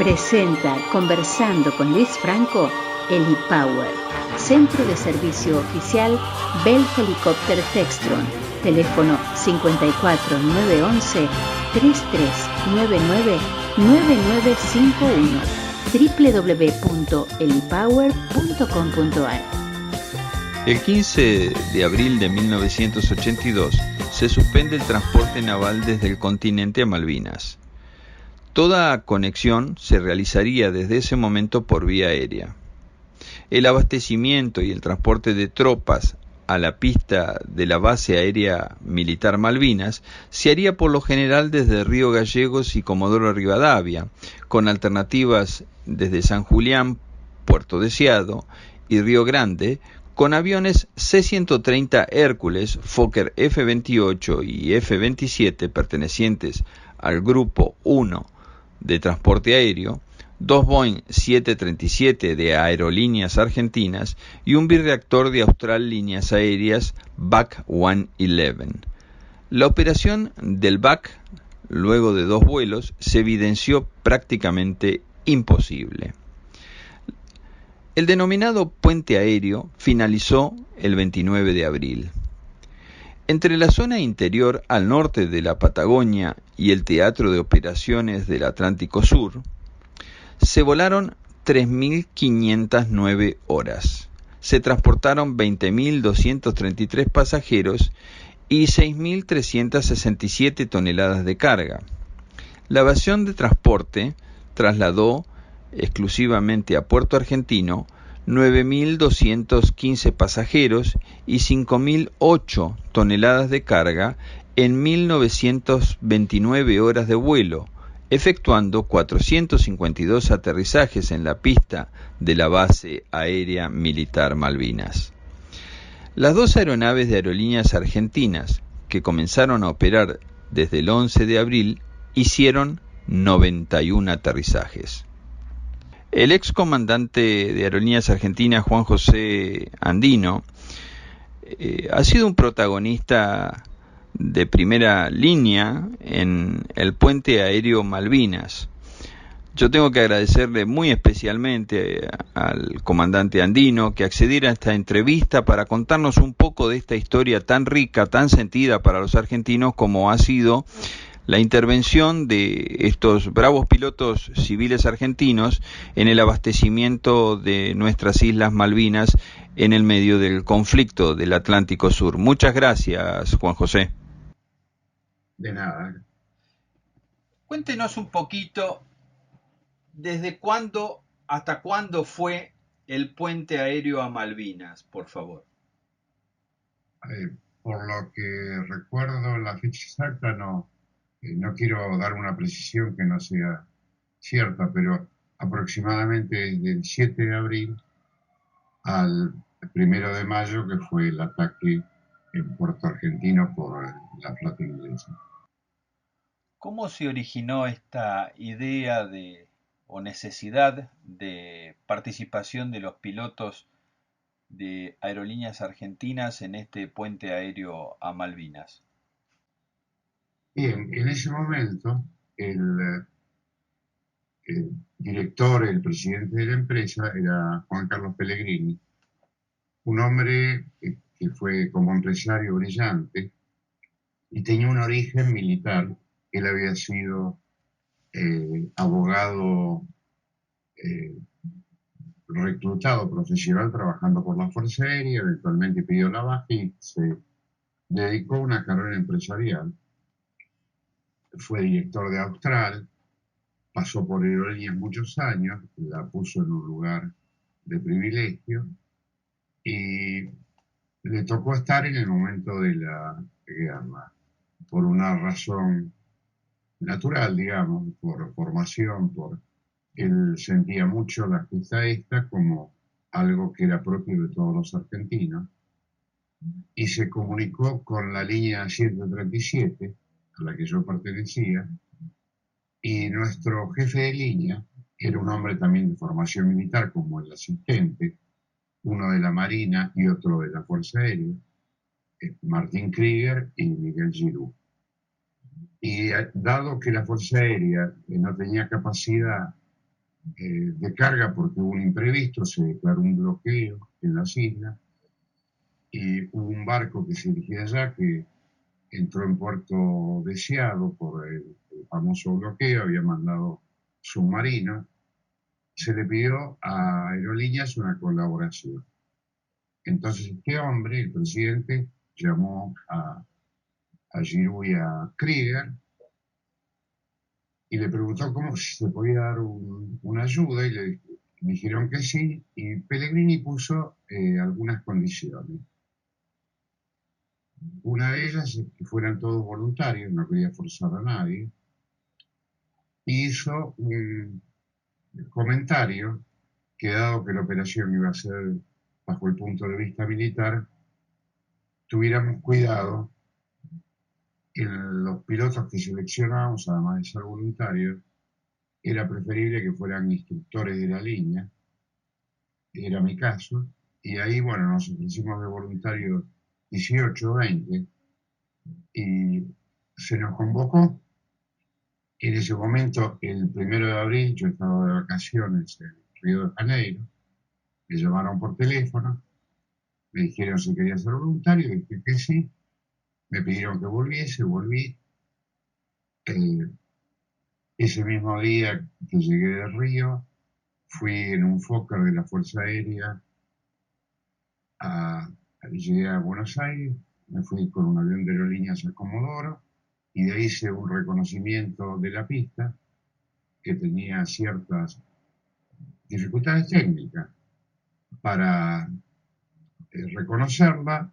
Presenta Conversando con Luis Franco, Helipower, Centro de Servicio Oficial Bell Helicopter Textron, teléfono 54 911 3399 9951, www.helipower.com.ar. El 15 de abril de 1982 se suspende el transporte naval desde el continente a Malvinas. Toda conexión se realizaría desde ese momento por vía aérea. El abastecimiento y el transporte de tropas a la pista de la base aérea militar Malvinas se haría por lo general desde Río Gallegos y Comodoro Rivadavia, con alternativas desde San Julián, Puerto Deseado y Río Grande, con aviones C-130 Hércules, Fokker F-28 y F-27 pertenecientes al Grupo 1 de transporte aéreo, dos Boeing 737 de Aerolíneas Argentinas y un birreactor de Austral Líneas Aéreas BAC 111. La operación del BAC, luego de dos vuelos, se evidenció prácticamente imposible. El denominado puente aéreo finalizó el 29 de abril. Entre la zona interior al norte de la Patagonia y el Teatro de Operaciones del Atlántico Sur, se volaron 3.509 horas. Se transportaron 20.233 pasajeros y 6.367 toneladas de carga. La aviación de transporte trasladó exclusivamente a Puerto Argentino 9.215 pasajeros y 5.008 toneladas de carga en 1.929 horas de vuelo, efectuando 452 aterrizajes en la pista de la base aérea militar Malvinas. Las dos aeronaves de Aerolíneas Argentinas, que comenzaron a operar desde el 11 de abril, hicieron 91 aterrizajes. El excomandante de Aerolíneas Argentinas, Juan José Andino, ha sido un protagonista de primera línea en el puente aéreo Malvinas. Yo tengo que agradecerle muy especialmente al comandante Andino que accediera a esta entrevista para contarnos un poco de esta historia tan rica, tan sentida para los argentinos como ha sido la intervención de estos bravos pilotos civiles argentinos en el abastecimiento de nuestras Islas Malvinas en el medio del conflicto del Atlántico Sur. Muchas gracias, Juan José. De nada. Cuéntenos un poquito desde cuándo hasta cuándo fue el puente aéreo a Malvinas, por favor. Por lo que recuerdo, la fecha exacta no quiero dar una precisión que no sea cierta, pero aproximadamente desde el 7 de abril al 1 de mayo, que fue el ataque en Puerto Argentino por la flota inglesa. ¿Cómo se originó esta idea o necesidad de participación de los pilotos de Aerolíneas Argentinas en este puente aéreo a Malvinas? Bien, en ese momento el director, el presidente de la empresa era Juan Carlos Pellegrini, un hombre que fue como empresario brillante y tenía un origen militar. Él había sido abogado reclutado profesional trabajando por la Fuerza Aérea, eventualmente pidió la baja y se dedicó a una carrera empresarial. Fue director de Austral, pasó por Aerolíneas muchos años, la puso en un lugar de privilegio y le tocó estar en el momento de la guerra, por una razón natural, digamos, por formación, él sentía mucho la gesta esta como algo que era propio de todos los argentinos y se comunicó con la línea 137 a la que yo pertenecía, y nuestro jefe de línea era un hombre también de formación militar como el asistente, uno de la Marina y otro de la Fuerza Aérea, Martín Krieger y Miguel Giroux. Y dado que la Fuerza Aérea no tenía capacidad de carga porque hubo un imprevisto, se declaró un bloqueo en las islas y hubo un barco que se dirigía allá que entró en Puerto Deseado por el famoso bloqueo, había mandado submarinos. Se le pidió a Aerolíneas una colaboración. Entonces este hombre, el presidente, llamó a Giroud y a Krieger y le preguntó cómo si se podía dar una ayuda y le dijeron que sí, y Pellegrini puso algunas condiciones. Una de ellas es que fueran todos voluntarios, no quería forzar a nadie, y hizo un comentario que dado que la operación iba a ser bajo el punto de vista militar, tuviéramos cuidado en los pilotos que seleccionábamos, además de ser voluntarios, era preferible que fueran instructores de la línea, era mi caso, y ahí, bueno, nos ofrecimos de voluntarios 18 o 20, y se nos convocó. En ese momento, el 1 de abril, yo estaba de vacaciones en Río de Janeiro, me llamaron por teléfono, me dijeron si quería ser voluntario, dije que sí, me pidieron que volviese, volví. Ese mismo día que llegué de Río, fui en un Fokker de la Fuerza Aérea, llegué a Buenos Aires, me fui con un avión de aerolíneas a Comodoro y de ahí hice un reconocimiento de la pista que tenía ciertas dificultades técnicas para reconocerla.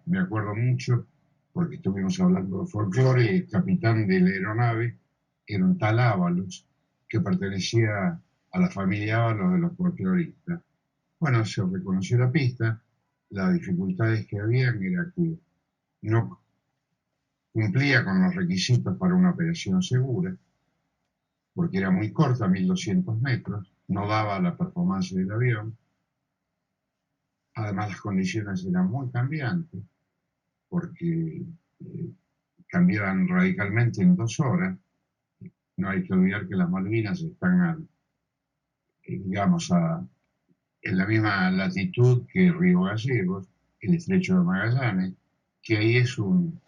Me acuerdo mucho porque estuvimos hablando de folclore y el capitán de la aeronave era un tal Ábalos que pertenecía a la familia Ábalos de los folcloristas. Bueno, se reconoció la pista, las dificultades que habían era que no cumplía con los requisitos para una operación segura, porque era muy corta, 1200 metros, no daba la performance del avión. Además, las condiciones eran muy cambiantes, porque cambiaban radicalmente en 2 horas. No hay que olvidar que las Malvinas están, digamos, en la misma latitud que Río Gallegos, el estrecho de Magallanes, que ahí es un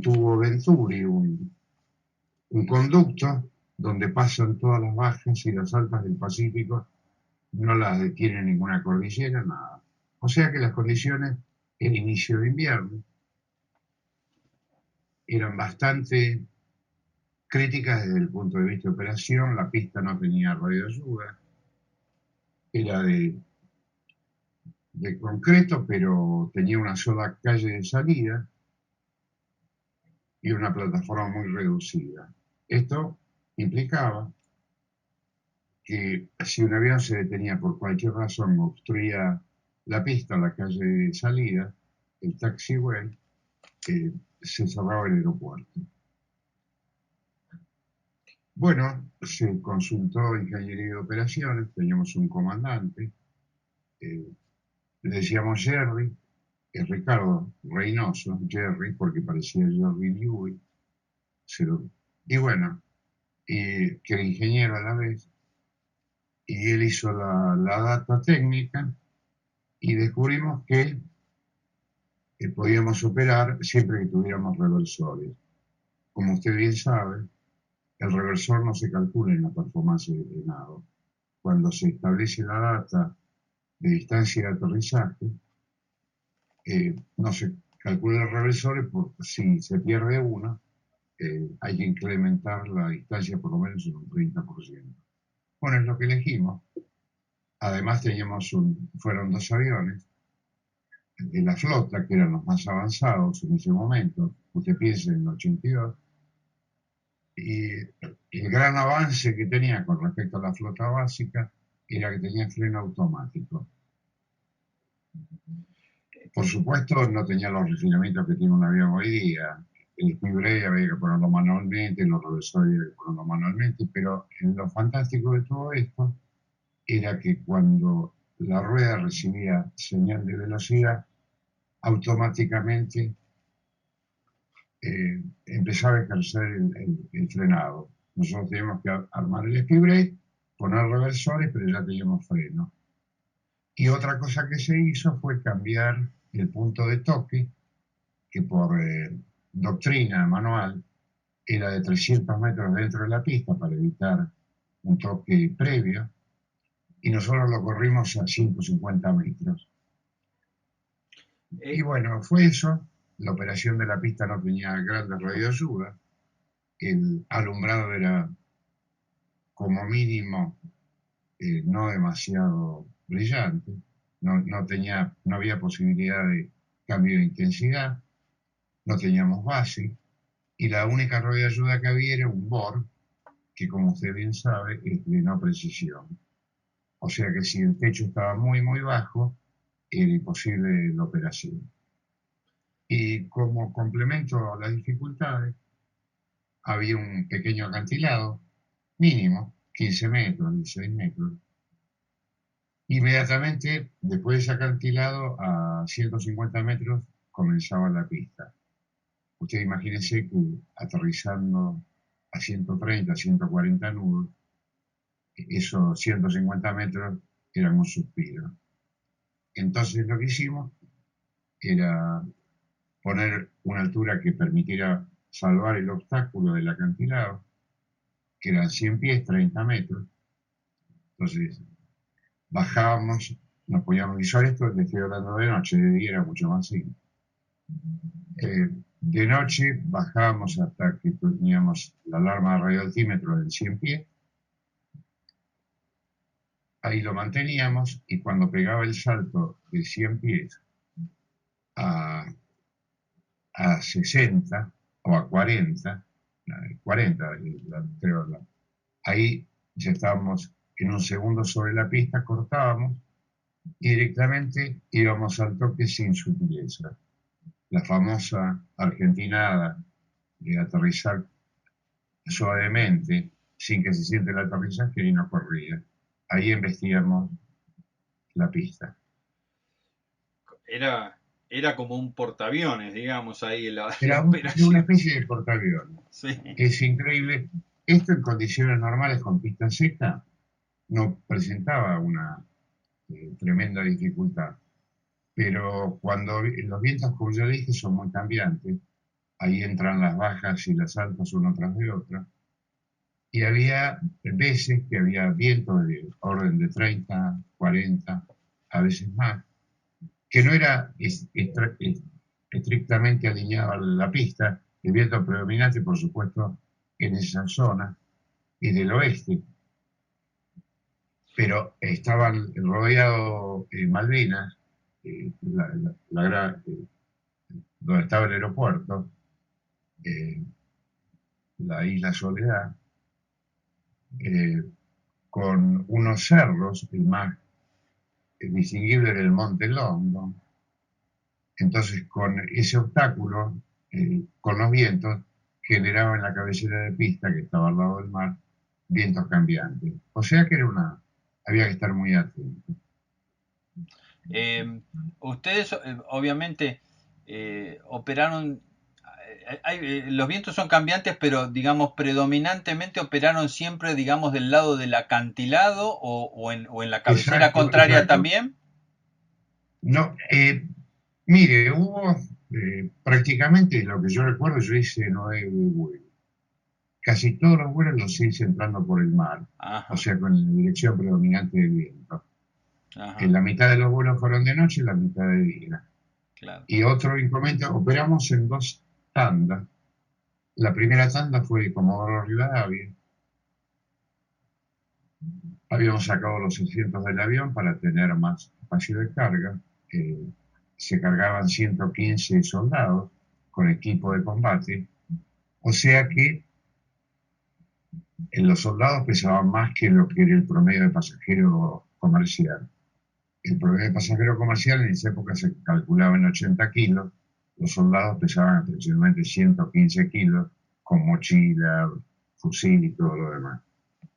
tubo Venturi, un conducto donde pasan todas las bajas y las altas del Pacífico, no las detiene ninguna cordillera, nada. O sea que las condiciones en inicio de invierno eran bastante críticas desde el punto de vista de operación, la pista no tenía radioayuda, era de concreto, pero tenía una sola calle de salida y una plataforma muy reducida. Esto implicaba que si un avión se detenía por cualquier razón, obstruía la pista, la calle de salida, el taxiway, se cerraba el aeropuerto. Bueno, se consultó ingeniería de operaciones, teníamos un comandante, le decíamos Jerry, Ricardo Reynoso, Jerry, porque parecía Jerry Lewis, y bueno, que era ingeniero a la vez, y él hizo la data técnica y descubrimos que podíamos operar siempre que tuviéramos reversores. Como usted bien sabe, el reversor no se calcula en la performance de nado. Cuando se establece la data de distancia de aterrizaje, no se calcula el reversor porque si se pierde uno, hay que incrementar la distancia por lo menos en un 30%. Bueno, es lo que elegimos. Además fueron 2 aviones de la flota, que eran los más avanzados en ese momento, usted piensa en el 82, y el gran avance que tenía con respecto a la flota básica era que tenía freno automático. Por supuesto, no tenía los refinamientos que tiene un avión hoy día. El Pibrey había que ponerlo manualmente, los reversores había que ponerlo manualmente, pero lo fantástico de todo esto era que cuando la rueda recibía señal de velocidad, automáticamente empezaba a ejercer el frenado. Nosotros teníamos que armar el ski brake poner reversores, pero ya teníamos freno. Y otra cosa que se hizo fue cambiar el punto de toque, que por doctrina manual era de 300 metros dentro de la pista para evitar un toque previo, y nosotros lo corrimos a 150 metros. Y bueno, fue eso. La operación de la pista no tenía grandes radioayudas. El alumbrado era como mínimo no demasiado brillante. No había posibilidad de cambio de intensidad. No teníamos base. Y la única radioayuda que había era un bor, que como usted bien sabe es de no precisión. O sea que si el techo estaba muy, muy bajo, era imposible la operación. Y como complemento a las dificultades, había un pequeño acantilado, mínimo, 15 metros, 16 metros. Inmediatamente, después de ese acantilado, a 150 metros, comenzaba la pista. Usted imagínese que aterrizando a 130, 140 nudos, esos 150 metros eran un suspiro. Entonces lo que hicimos era poner una altura que permitiera salvar el obstáculo del acantilado, que eran 100 pies, 30 metros. Entonces bajábamos, nos poníamos visor, esto le estoy hablando de noche, de día era mucho más simple. De noche bajábamos hasta que teníamos la alarma de radioaltímetro del 100 pies. Ahí lo manteníamos y cuando pegaba el salto de 100 pies a 60 o a 40, creo, ahí ya estábamos en un segundo sobre la pista, cortábamos y directamente íbamos al toque sin sutileza. La famosa argentinada de aterrizar suavemente, sin que se siente el aterrizaje y no corría. Ahí investigamos la pista. Era como un portaaviones, digamos, ahí Era una especie de portaaviones. Sí. Es increíble. Esto en condiciones normales con pista seca no presentaba una tremenda dificultad. Pero cuando los vientos, como ya dije, son muy cambiantes, ahí entran las bajas y las altas una tras de otra, y había veces que había vientos de orden de 30, 40, a veces más, que no era estrictamente alineado a la pista. El viento predominante, por supuesto, en esa zona y del oeste, pero estaban rodeados Malvinas, donde estaba el aeropuerto, la isla Soledad, con unos cerros, el más distinguible era el Monte London. Entonces, con ese obstáculo, con los vientos, generaba en la cabecera de pista, que estaba al lado del mar, vientos cambiantes. O sea que había que estar muy atento. Ustedes, obviamente, operaron. Los vientos son cambiantes, pero digamos predominantemente operaron siempre, digamos, del lado del acantilado o en la cabecera contraria. Exacto. También. No, mire, hubo prácticamente lo que yo recuerdo, yo hice 9 vuelos. Casi todos los vuelos los hice entrando por el mar. Ajá. O sea, con la dirección predominante del viento. En la mitad de los vuelos fueron de noche y la mitad de día. Claro. Y otro inconveniente, operamos en 2 tandas. La primera tanda fue de Comodoro Rivadavia. Habíamos sacado los asientos del avión para tener más espacio de carga. Se cargaban 115 soldados con equipo de combate. O sea que los soldados pesaban más que lo que era el promedio de pasajero comercial. El promedio de pasajero comercial en esa época se calculaba en 80 kilos. Los soldados pesaban aproximadamente 115 kilos, con mochila, fusil y todo lo demás.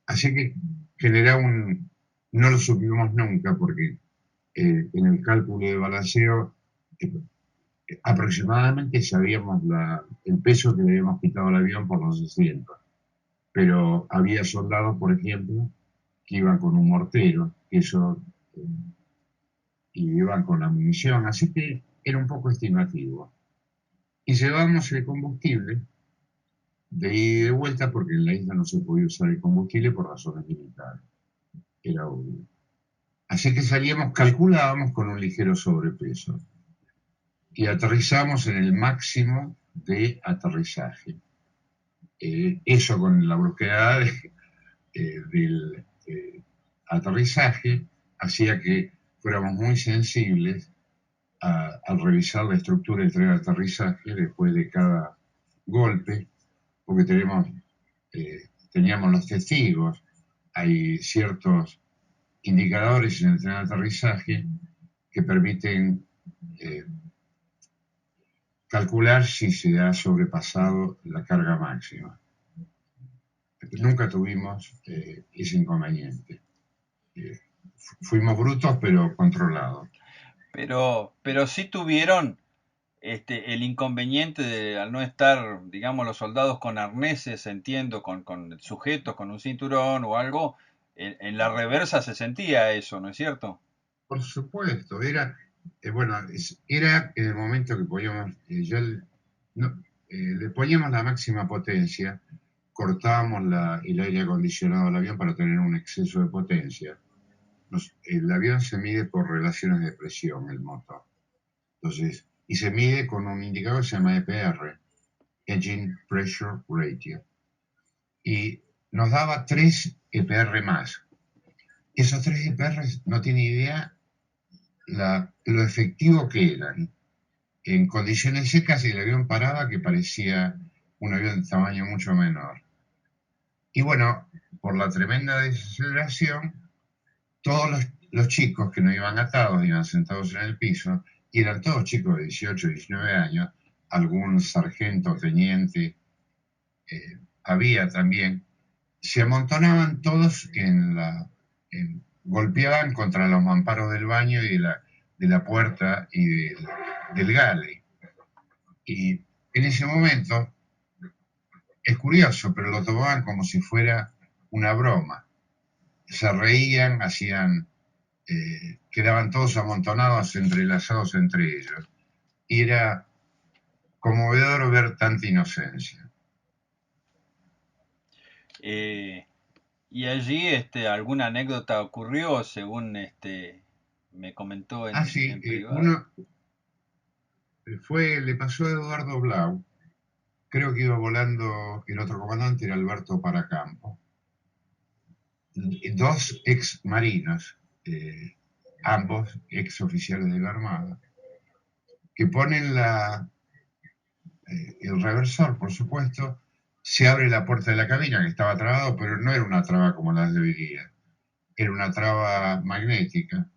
Así que generaba no lo supimos nunca, porque en el cálculo de balanceo aproximadamente sabíamos el peso que le habíamos quitado al avión por los asientos. Pero había soldados, por ejemplo, que iban con un mortero, y iban con la munición, así que era un poco estimativo. Y llevamos el combustible de ida y de vuelta, porque en la isla no se podía usar el combustible por razones militares, era obvio. Así que salíamos, calculábamos con un ligero sobrepeso y aterrizamos en el máximo de aterrizaje. Eso con la brusquedad del aterrizaje hacía que fuéramos muy sensibles al revisar la estructura del tren de aterrizaje después de cada golpe, porque teníamos los testigos, hay ciertos indicadores en el tren de aterrizaje que permiten eh, calcular si se ha sobrepasado la carga máxima. Nunca tuvimos ese inconveniente. Eh, Fuimos brutos, pero controlados. Pero sí tuvieron el inconveniente de al no estar, digamos, los soldados con arneses, entiendo, con sujetos, con un cinturón o algo, en la reversa se sentía eso, ¿no es cierto? Por supuesto, bueno, era en el momento que podíamos, no, le poníamos la máxima potencia, cortábamos el aire acondicionado del avión para tener un exceso de potencia. El avión se mide por relaciones de presión, el motor. Entonces, y se mide con un indicador que se llama EPR, Engine Pressure Ratio. Y nos daba 3 EPR más. Esos 3 EPR no tiene idea lo efectivo que eran. En condiciones secas el avión paraba que parecía un avión de tamaño mucho menor. Y bueno, por la tremenda desaceleración, todos los chicos que no iban atados, iban sentados en el piso, y eran todos chicos de 18, 19 años, algún sargento, teniente, había también, se amontonaban todos golpeaban contra los mamparos del baño y de la puerta y del galley. Y en ese momento, es curioso, pero lo tomaban como si fuera una broma. Se reían, quedaban todos amontonados, entrelazados entre ellos. Y era conmovedor ver tanta inocencia. Y allí alguna anécdota ocurrió, según me comentó Sí, en privado. le pasó a Eduardo Blau, creo que iba volando el otro comandante, era Alberto Paracampo, 2 ex marinos, ambos ex oficiales de la Armada, que ponen el reversor, por supuesto, se abre la puerta de la cabina, que estaba trabado, pero no era una traba como las de hoy día, era una traba magnética.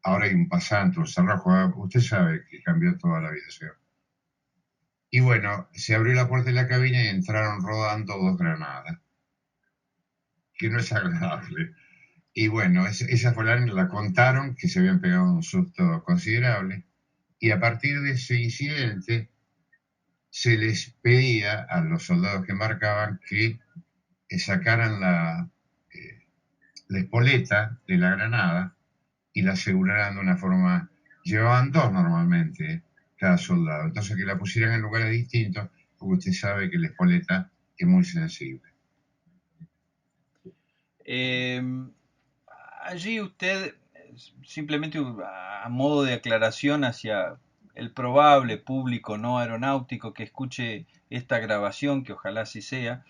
Ahora hay un pasante, un cerrojo, usted sabe que cambió toda la aviación. Y bueno, se abrió la puerta de la cabina y entraron rodando 2 granadas, que no es agradable. Y bueno, esa fue la contaron, que se habían pegado un susto considerable. Y a partir de ese incidente, se les pedía a los soldados que embarcaban que sacaran la espoleta de la granada y la aseguraran de una forma. Llevaban 2 normalmente cada soldado, entonces que la pusieran en lugares distintos, porque usted sabe que la espoleta es muy sensible. Eh, Allí usted, simplemente a modo de aclaración hacia el probable público no aeronáutico que escuche esta grabación, que ojalá así sea,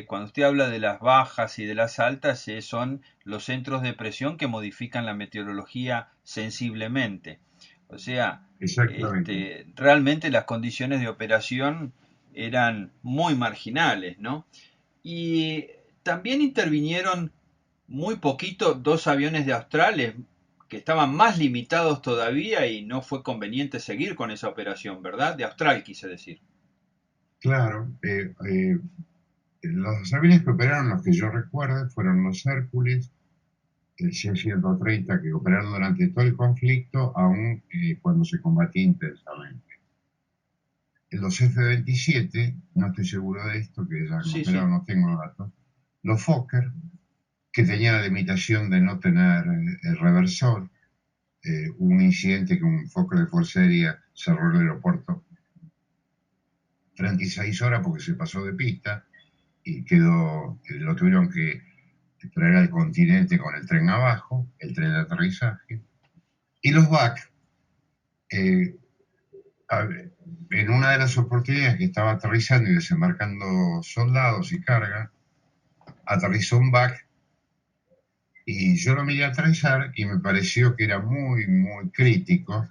cuando usted habla de las bajas y de las altas, son los centros de presión que modifican la meteorología sensiblemente. O sea, Exactamente. realmente las condiciones de operación eran muy marginales, ¿no? Y también intervinieron muy poquito 2 aviones de Australes que estaban más limitados todavía y no fue conveniente seguir con esa operación, ¿verdad? De Austral, quise decir. Claro, los aviones que operaron, los que yo recuerdo, fueron los Hércules, el C-130, que operaron durante todo el conflicto, aún cuando se combatía intensamente. Los F-27, no estoy seguro de esto, que ya han Sí, operado, sí. no tengo datos. Los Fokker, que tenía la limitación de no tener el reversor. Hubo un incidente que un Fokker de Fuerza Aérea cerró el aeropuerto 36 horas porque se pasó de pista y lo tuvieron que traer al continente con el tren abajo, el tren de aterrizaje. Y los BAC, en una de las oportunidades que estaba aterrizando y desembarcando soldados y carga, aterrizó un BAC y yo lo miré aterrizar y me pareció que era muy, muy crítico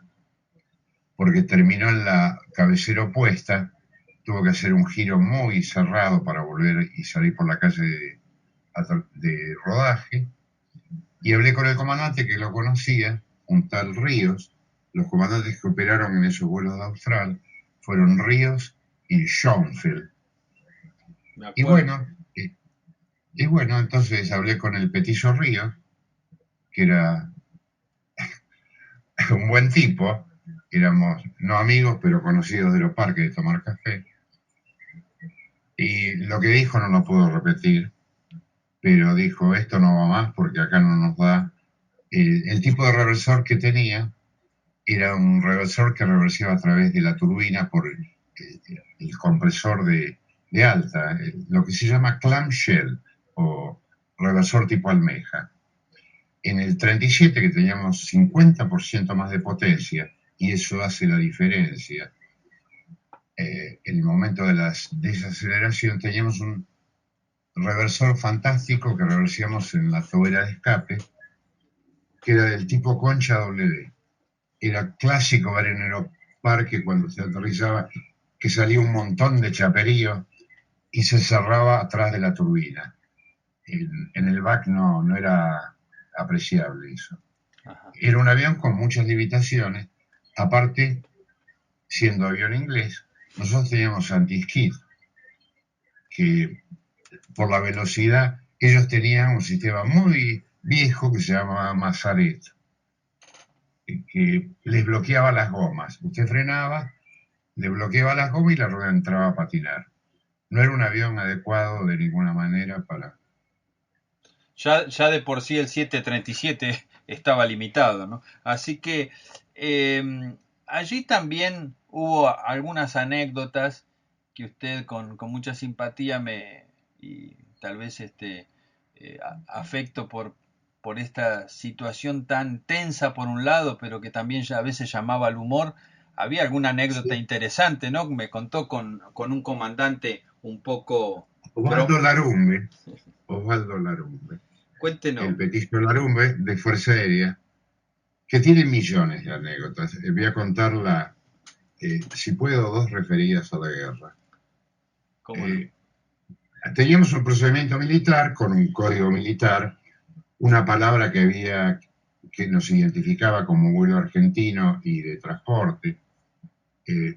porque terminó en la cabecera opuesta, tuvo que hacer un giro muy cerrado para volver y salir por la calle de rodaje, y hablé con el comandante que lo conocía, un tal Ríos. Los comandantes que operaron en esos vuelos de Austral fueron Ríos y Schoenfeld. Y bueno, entonces hablé con el petizo Ríos, que era un buen tipo, éramos no amigos, pero conocidos de los parques de tomar café. Y lo que dijo no lo puedo repetir, pero dijo, esto no va más porque acá no nos da. El tipo de reversor que tenía era un reversor que reversaba a través de la turbina por el compresor de alta, lo que se llama clamshell o reversor tipo almeja. En el 37, que teníamos 50% más de potencia, y eso hace la diferencia, en el momento de la desaceleración teníamos un reversor fantástico que reversíamos en la tobera de escape, que era del tipo Concha WD. Era clásico ver en Aeroparque cuando se aterrizaba que salía un montón de chaperío y se cerraba atrás de la turbina. En el BAC no era apreciable eso. Ajá. Era un avión con muchas limitaciones. Aparte, siendo avión inglés, nosotros teníamos anti-skid, que por la velocidad, ellos tenían un sistema muy viejo que se llamaba Mazaret, que les bloqueaba las gomas. Usted frenaba, le bloqueaba las gomas y la rueda entraba a patinar. No era un avión adecuado de ninguna manera para... Ya de por sí el 737 estaba limitado, ¿no? Así que allí también hubo algunas anécdotas que usted con mucha simpatía y tal vez afecto por esta situación tan tensa por un lado, pero que también ya a veces llamaba al humor. Había alguna anécdota interesante, ¿no? Me contó con un comandante un poco... Osvaldo Larumbe. Cuéntenos. El petiso Larumbe de Fuerza Aérea, que tiene millones de anécdotas. Voy a contarla, si puedo, dos referidas a la guerra. ¿Cómo no? Teníamos un procedimiento militar con un código militar, una palabra que nos identificaba como vuelo argentino y de transporte.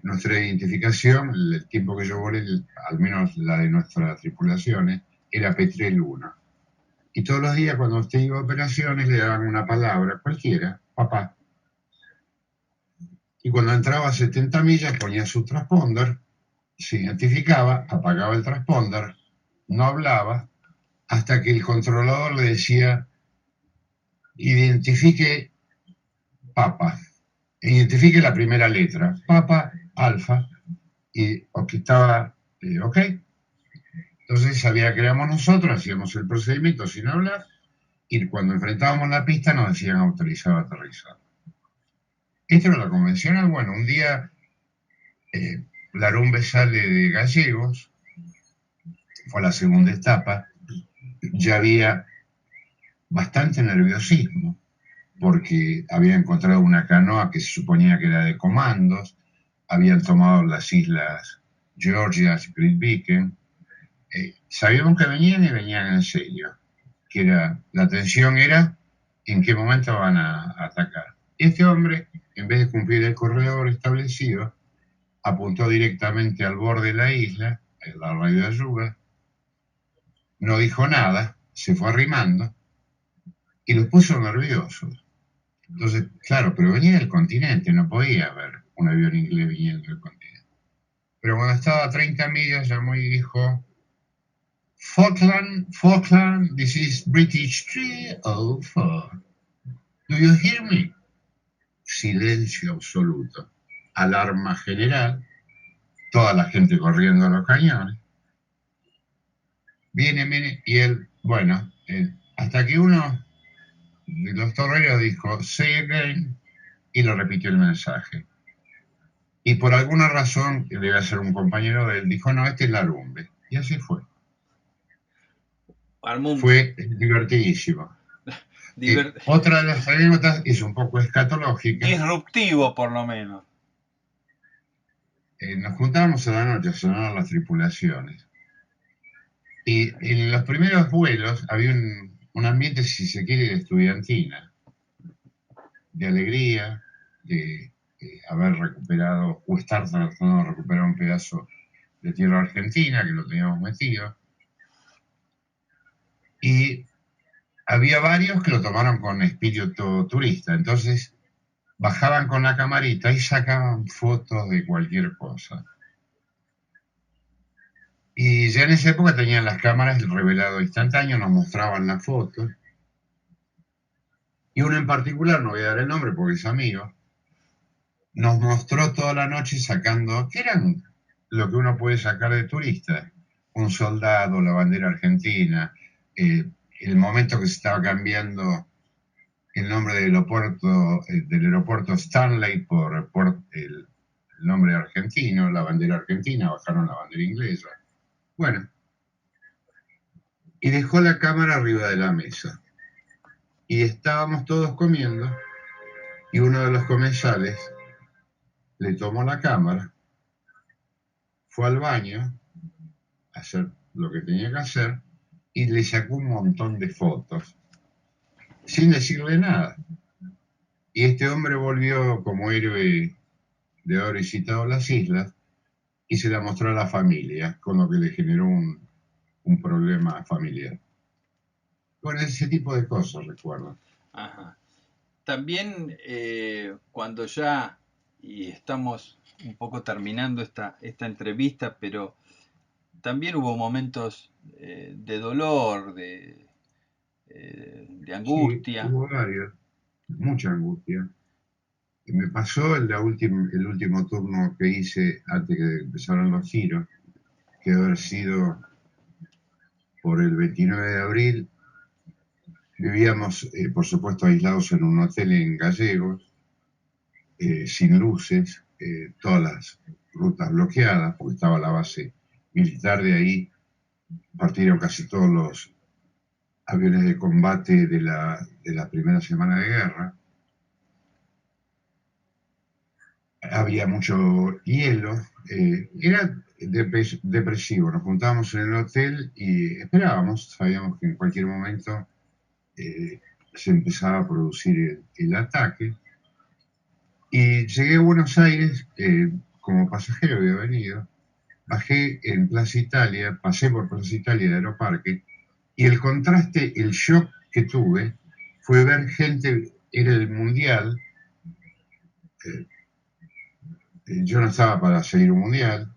Nuestra identificación, el tiempo que yo volé, al menos la de nuestras tripulaciones, era Petrel 1. Y todos los días cuando usted iba a operaciones le daban una palabra, cualquiera, papá. Y cuando entraba a 70 millas ponía su transponder, se identificaba, apagaba el transponder, no hablaba, hasta que el controlador le decía, identifique papa, identifique la primera letra, papa, alfa, y que estaba, ok. Entonces sabía que éramos nosotros, hacíamos el procedimiento sin hablar, y cuando enfrentábamos la pista nos decían autorizado a aterrizar. Esto era la convencional. Bueno, un día Larumbe sale de Gallegos, fue la segunda etapa, ya había bastante nerviosismo, porque había encontrado una canoa que se suponía que era de comandos, habían tomado las islas Georgias y Great Beacon, sabíamos que venían y venían en serio, que la tensión era en qué momento van a atacar. Este hombre, en vez de cumplir el corredor establecido, apuntó directamente al borde de la isla, en la radio de ayuda, no dijo nada, se fue arrimando y los puso nerviosos. Entonces, claro, pero venía del continente, no podía haber un avión inglés viniendo del continente. Pero cuando estaba a 30 millas llamó y dijo, Falkland, this is British 304. Do you hear me? Silencio absoluto. Alarma general. Toda la gente corriendo a los cañones. Viene, y él, bueno, hasta que uno de los toreros dijo, say again, y lo repitió el mensaje. Y por alguna razón, que debe ser un compañero de él, dijo, no, este es la lumbre. Y así fue. Fue divertidísimo. Otra de las anécdotas es un poco escatológica. Disruptivo, por lo menos. Nos juntábamos a la noche a sonar las tripulaciones. Y en los primeros vuelos había un ambiente, si se quiere, de estudiantina, de alegría, de haber recuperado o estar tratando de recuperar un pedazo de tierra argentina que lo teníamos metido. Y había varios que lo tomaron con espíritu turista, entonces bajaban con la camarita y sacaban fotos de cualquier cosa. Y ya en esa época tenían las cámaras el revelado instantáneo, nos mostraban las fotos. Y uno en particular, no voy a dar el nombre porque es amigo, nos mostró toda la noche sacando, ¿qué eran lo que uno puede sacar de turista? Un soldado, la bandera argentina, el momento que se estaba cambiando el nombre del aeropuerto Stanley por el nombre argentino, la bandera argentina, bajaron la bandera inglesa. Bueno, y dejó la cámara arriba de la mesa. Y estábamos todos comiendo, y uno de los comensales le tomó la cámara, fue al baño a hacer lo que tenía que hacer, y le sacó un montón de fotos, sin decirle nada. Y este hombre volvió como héroe de haber visitado las islas, y se la mostró a la familia, con lo que le generó un problema familiar. Bueno, ese tipo de cosas recuerdo. Ajá. También cuando ya, y estamos un poco terminando esta entrevista, pero también hubo momentos de dolor, de angustia. Sí, hubo varios, mucha angustia. Me pasó el último turno que hice antes que empezaran los giros, que debe haber sido por el 29 de abril. Vivíamos, por supuesto, aislados en un hotel en Gallegos, sin luces, todas las rutas bloqueadas, porque estaba la base militar de ahí. Partieron casi todos los aviones de combate de la primera semana de guerra. Había mucho hielo, era depresivo. Nos juntábamos en el hotel y esperábamos, sabíamos que en cualquier momento se empezaba a producir el ataque. Y llegué a Buenos Aires, como pasajero había venido, bajé en Plaza Italia, pasé por Plaza Italia de Aeroparque, y el contraste, el shock que tuve fue ver gente, era el Mundial, yo no estaba para seguir un Mundial,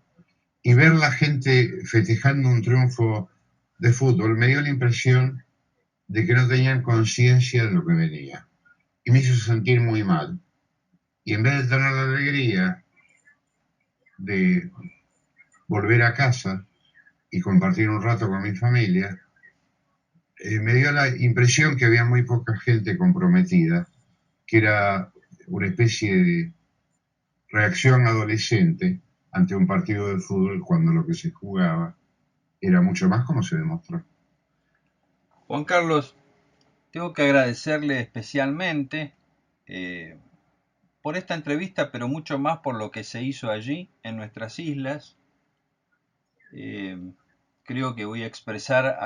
y ver la gente festejando un triunfo de fútbol me dio la impresión de que no tenían conciencia de lo que venía. Y me hizo sentir muy mal. Y en vez de tener la alegría de volver a casa y compartir un rato con mi familia, me dio la impresión que había muy poca gente comprometida, que era una especie de reacción adolescente ante un partido de fútbol cuando lo que se jugaba era mucho más, como se demostró. Juan Carlos, tengo que agradecerle especialmente por esta entrevista, pero mucho más por lo que se hizo allí, en nuestras islas. Creo que voy a expresar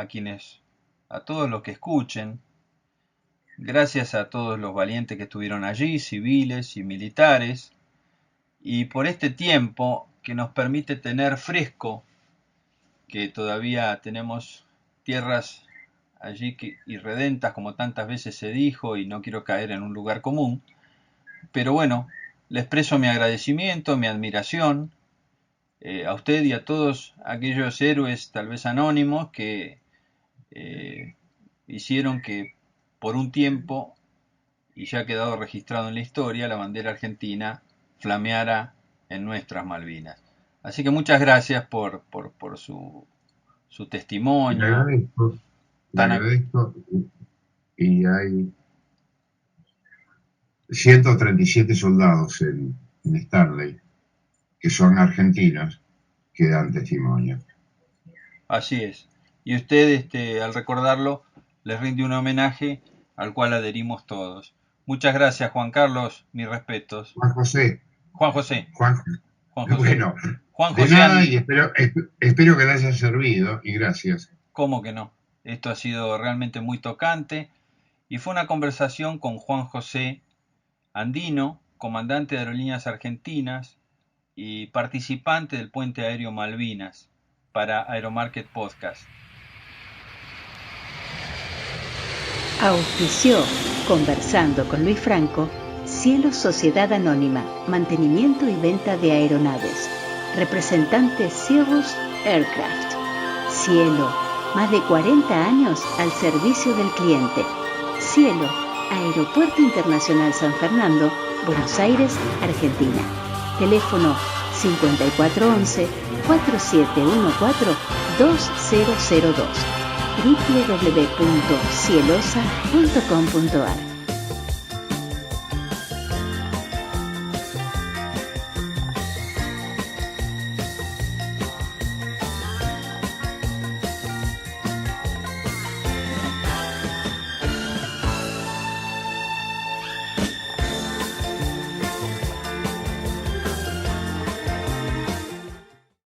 a todos los que escuchen, gracias a todos los valientes que estuvieron allí, civiles y militares, y por este tiempo que nos permite tener fresco, que todavía tenemos tierras allí irredentas, como tantas veces se dijo, y no quiero caer en un lugar común, pero bueno, le expreso mi agradecimiento, mi admiración, a usted y a todos aquellos héroes, tal vez anónimos, que hicieron que por un tiempo, y ya ha quedado registrado en la historia, la bandera argentina flameara en nuestras Malvinas. Así que muchas gracias por su Le testimonio. agradezco, le agradezco, y hay 137 soldados en Starley, que son argentinos, que dan testimonio. Así es. Y usted, al recordarlo, les rinde un homenaje al cual adherimos todos. Muchas gracias, Juan Carlos. Mis respetos. Juan José, Juan José. Juan, Juan José. bueno, Juan de José nada, y espero que le haya servido, y gracias. ¿Cómo que no? Esto ha sido realmente muy tocante y fue una conversación con Juan José Andino, comandante de Aerolíneas Argentinas y participante del Puente Aéreo Malvinas para Aeromarket Podcast. Auspició, conversando con Luis Franco, Cielo Sociedad Anónima, mantenimiento y venta de aeronaves. Representante Cirrus Aircraft. Cielo, más de 40 años al servicio del cliente. Cielo, Aeropuerto Internacional San Fernando, Buenos Aires, Argentina. Teléfono 5411-4714-2002 www.cielosa.com.ar